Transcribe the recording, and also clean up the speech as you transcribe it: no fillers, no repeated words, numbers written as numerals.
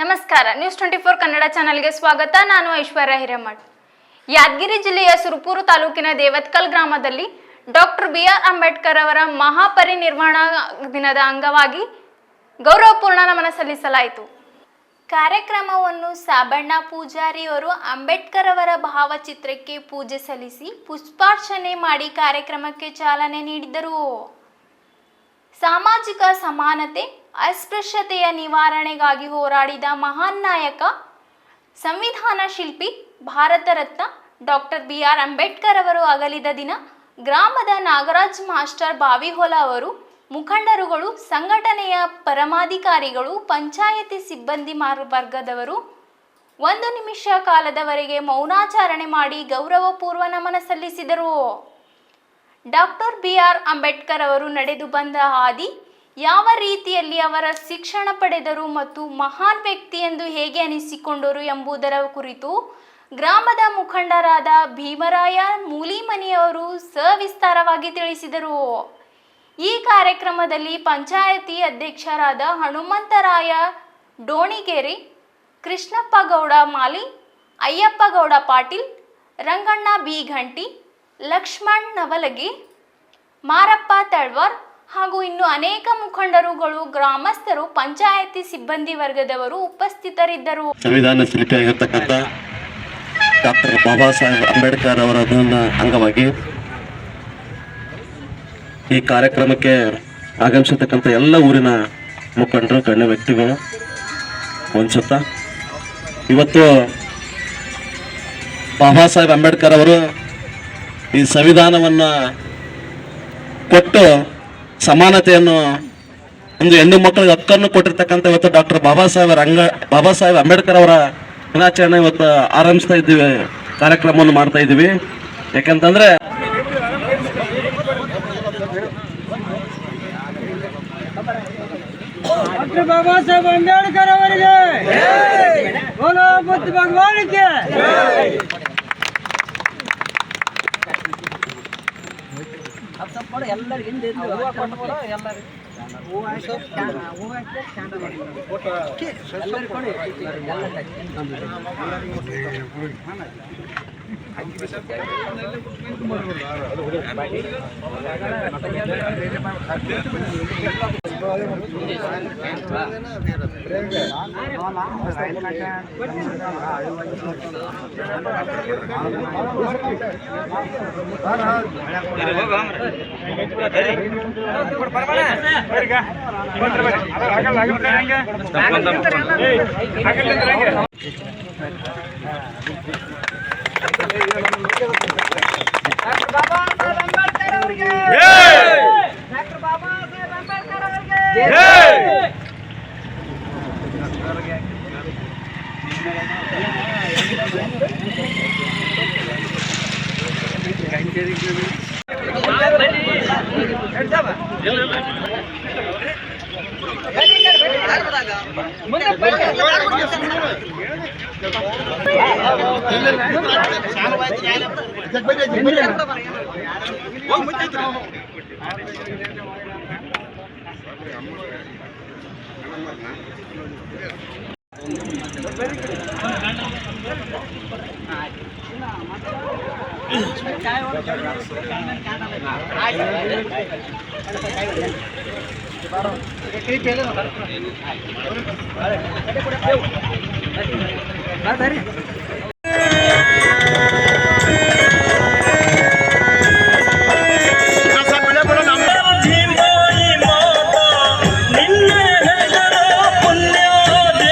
ನಮಸ್ಕಾರ. ನ್ಯೂಸ್ 24 ಕನ್ನಡ ಚಾನೆಲ್ಗೆ ಸ್ವಾಗತ. ನಾನು ಐಶ್ವರ್ಯ ಹಿರೇಮಠ್. ಯಾದಗಿರಿ ಜಿಲ್ಲೆಯ ಸುರಪುರ ತಾಲೂಕಿನ ದೇವತ್ಕಲ್ ಗ್ರಾಮದಲ್ಲಿ ಡಾಕ್ಟರ್ ಬಿ.ಆರ್. ಅಂಬೇಡ್ಕರ್ ಅವರ ಮಹಾಪರಿನಿರ್ವಾಣ ದಿನದ ಅಂಗವಾಗಿ ಗೌರವಪೂರ್ಣ ನಮನ ಸಲ್ಲಿಸಲಾಯಿತು. ಕಾರ್ಯಕ್ರಮವನ್ನು ಸಾಬಣ್ಣ ಪೂಜಾರಿಯವರು ಅಂಬೇಡ್ಕರ್ ಅವರ ಭಾವಚಿತ್ರಕ್ಕೆ ಪೂಜೆ ಸಲ್ಲಿಸಿ ಪುಷ್ಪಾರ್ಚನೆ ಮಾಡಿ ಕಾರ್ಯಕ್ರಮಕ್ಕೆ ಚಾಲನೆ ನೀಡಿದರು. ಸಾಮಾಜಿಕ ಸಮಾನತೆ, ಅಸ್ಪೃಶ್ಯತೆಯ ನಿವಾರಣೆಗಾಗಿ ಹೋರಾಡಿದ ಮಹಾನ್ ನಾಯಕ, ಸಂವಿಧಾನ ಶಿಲ್ಪಿ, ಭಾರತ ರತ್ನ ಡಾಕ್ಟರ್ ಬಿ.ಆರ್. ಅಂಬೇಡ್ಕರ್ ಅವರು ಅಗಲಿದ ದಿನ ಗ್ರಾಮದ ನಾಗರಾಜ್ ಮಾಸ್ಟರ್ ಬಾವಿಹೊಲ ಅವರು, ಮುಖಂಡರುಗಳು, ಸಂಘಟನೆಯ ಪರಮಾಧಿಕಾರಿಗಳು, ಪಂಚಾಯತಿ ಸಿಬ್ಬಂದಿ ವರ್ಗದವರು 1 ನಿಮಿಷ ಕಾಲದವರೆಗೆ ಮೌನಾಚರಣೆ ಮಾಡಿ ಗೌರವಪೂರ್ವ ನಮನ ಸಲ್ಲಿಸಿದರು. Doctor B R. ಅಂಬೇಡ್ಕರ್ ಅವರು ನಡೆದು ಬಂದ ಹಾದಿ, ಯಾವ ರೀತಿಯಲ್ಲಿ ಅವರ ಶಿಕ್ಷಣ ಪಡೆದರು ಮತ್ತು ಮಹಾನ್ ವ್ಯಕ್ತಿ ಎಂದು ಹೇಗೆ ಅನಿಸಿಕೊಂಡರು ಎಂಬುದರ ಕುರಿತು ಗ್ರಾಮದ ಮುಖಂಡರಾದ ಭೀಮರಾಯ ಮೂಲಿಮನಿಯವರು ಸವಿಸ್ತಾರವಾಗಿ ತಿಳಿಸಿದರು. ಈ ಕಾರ್ಯಕ್ರಮದಲ್ಲಿ ಪಂಚಾಯತಿ ಅಧ್ಯಕ್ಷರಾದ ಹನುಮಂತರಾಯ ಡೋಣಿಗೇರಿ, ಕೃಷ್ಣಪ್ಪ ಗೌಡ ಮಾಲಿ, ಅಯ್ಯಪ್ಪ ಗೌಡ ಪಾಟೀಲ್, ರಂಗಣ್ಣ ಬಿ ಘಂಟಿ, ಲಕ್ಷ್ಮಣ್ ನವಲಗಿ, ಮಾರಪ್ಪ ತಳ್ವಾರ್ ಹಾಗೂ ಇನ್ನು ಅನೇಕ ಮುಖಂಡರುಗಳು, ಗ್ರಾಮಸ್ಥರು, ಪಂಚಾಯತಿ ಸಿಬ್ಬಂದಿ ವರ್ಗದವರು ಉಪಸ್ಥಿತರಿದ್ದರು. ಸಂವಿಧಾನ ಶಿಲ್ಪಿಯಾಗಿರ್ತಕ್ಕಂಥ ಡಾಕ್ಟರ್ ಬಾಬಾ ಸಾಹೇಬ್ ಅಂಬೇಡ್ಕರ್ ಅವರ ಅಂಗವಾಗಿ ಈ ಕಾರ್ಯಕ್ರಮಕ್ಕೆ ಆಗಮಿಸಿರ್ತಕ್ಕಂಥ ಎಲ್ಲ ಊರಿನ ಮುಖಂಡರು, ಗಣ್ಯ ವ್ಯಕ್ತಿಗಳು ಅನ್ಸುತ್ತಾ, ಇವತ್ತು ಬಾಬಾ ಸಾಹೇಬ್ ಅಂಬೇಡ್ಕರ್ ಅವರು ಈ ಸಂವಿಧಾನವನ್ನು ಕೊಟ್ಟು ಸಮಾನತೆಯನ್ನು ಒಂದು ಹೆಣ್ಣು ಮಕ್ಕಳಿಗೆ ಹಕ್ಕನ್ನು ಕೊಟ್ಟಿರ್ತಕ್ಕಂಥ ಇವತ್ತು ಡಾಕ್ಟರ್ ಬಾಬಾ ಸಾಹೇಬ್ ಅಂಬೇಡ್ಕರ್ ಅವರ ದಿನಾಚರಣೆ ಇವತ್ತು ಆರಂಭಿಸ್ತಾ ಇದ್ದೀವಿ, ಕಾರ್ಯಕ್ರಮವನ್ನು ಮಾಡ್ತಾ ಇದ್ದೀವಿ. ಯಾಕಂತಂದ್ರೆ ಡಾಕ್ಟರ್ ಬಾಬಾ ಸಾಹೇಬ್ ಅಂಬೇಡ್ಕರ್ ಅವರಿಗೆ ಬೋಲೋ ಬುದ್ಧ ಭಗವಾನ್ಗೆ ಎಲ್ಲರೂ ಹಿಂದೆ